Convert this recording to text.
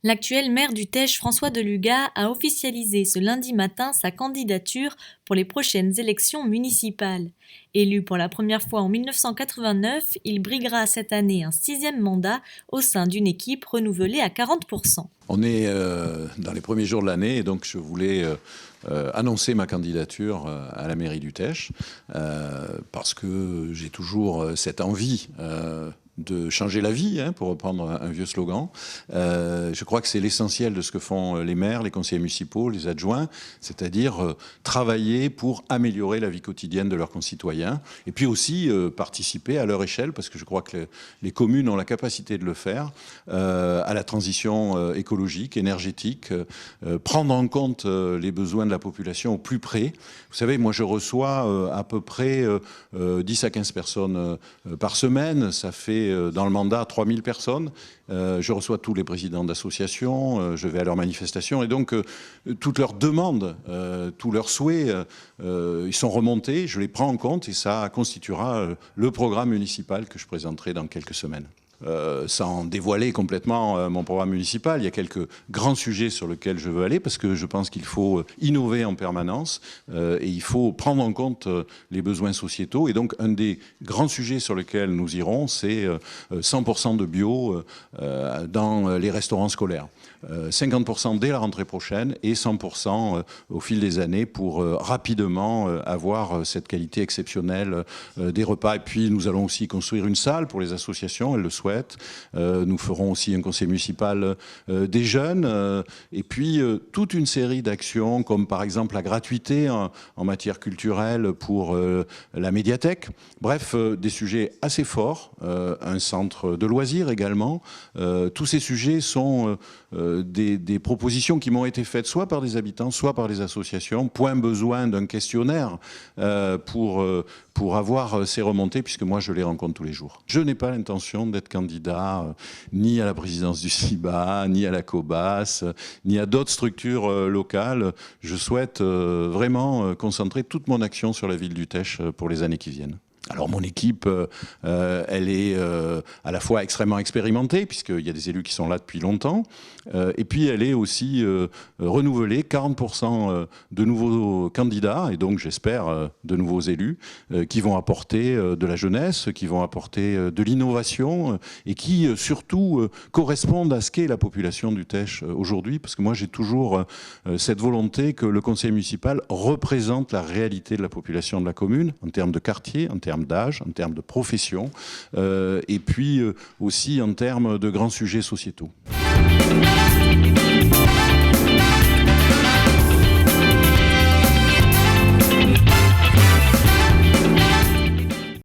L'actuel maire du Teche, François Deluga, a officialisé ce lundi matin sa candidature pour les prochaines élections municipales. Élu pour la première fois en 1989, il briguera cette année un 6e mandat au sein d'une équipe renouvelée à 40%. On est dans les premiers jours de l'année et donc je voulais annoncer ma candidature à la mairie du Teche parce que j'ai toujours cette envie de changer la vie, pour reprendre un vieux slogan. Je crois que c'est l'essentiel de ce que font les maires, les conseillers municipaux, les adjoints, c'est-à-dire travailler pour améliorer la vie quotidienne de leurs concitoyens et puis aussi participer à leur échelle, parce que je crois que les communes ont la capacité de le faire, à la transition écologique, énergétique, prendre en compte les besoins de la population au plus près. Vous savez, moi je reçois à peu près 10 à 15 personnes par semaine, ça fait dans le mandat 3000 personnes. Je reçois tous les présidents d'associations, je vais à leurs manifestations et donc toutes leurs demandes, tous leurs souhaits, ils sont remontés, je les prends en compte et ça constituera le programme municipal que je présenterai dans quelques semaines. Sans dévoiler complètement mon programme municipal, il y a quelques grands sujets sur lesquels je veux aller parce que je pense qu'il faut innover en permanence et il faut prendre en compte les besoins sociétaux. Et donc un des grands sujets sur lesquels nous irons, c'est 100% de bio dans les restaurants scolaires. 50% dès la rentrée prochaine et 100% au fil des années pour rapidement avoir cette qualité exceptionnelle des repas. Et puis nous allons aussi construire une salle pour les associations, elles le souhaitent. Nous ferons aussi un conseil municipal des jeunes et puis toute une série d'actions comme par exemple la gratuité en matière culturelle pour la médiathèque. Bref, des sujets assez forts, un centre de loisirs également. Tous ces sujets sont des propositions qui m'ont été faites soit par des habitants, soit par des associations. Point besoin d'un questionnaire pour avoir ces remontées, puisque moi je les rencontre tous les jours. Je n'ai pas l'intention d'être candidat ni à la présidence du CIBA, ni à la COBAS, ni à d'autres structures locales. Je souhaite vraiment concentrer toute mon action sur la ville du Teche pour les années qui viennent. Alors mon équipe, elle est à la fois extrêmement expérimentée, puisqu'il y a des élus qui sont là depuis longtemps, et puis elle est aussi renouvelée, 40% de nouveaux candidats, et donc j'espère de nouveaux élus, qui vont apporter de la jeunesse, qui vont apporter de l'innovation, et qui surtout correspondent à ce qu'est la population du Teche aujourd'hui, parce que moi j'ai toujours cette volonté que le conseil municipal représente la réalité de la population de la commune, en termes de quartier, en termes d'âge, en termes de profession, et puis aussi en termes de grands sujets sociétaux.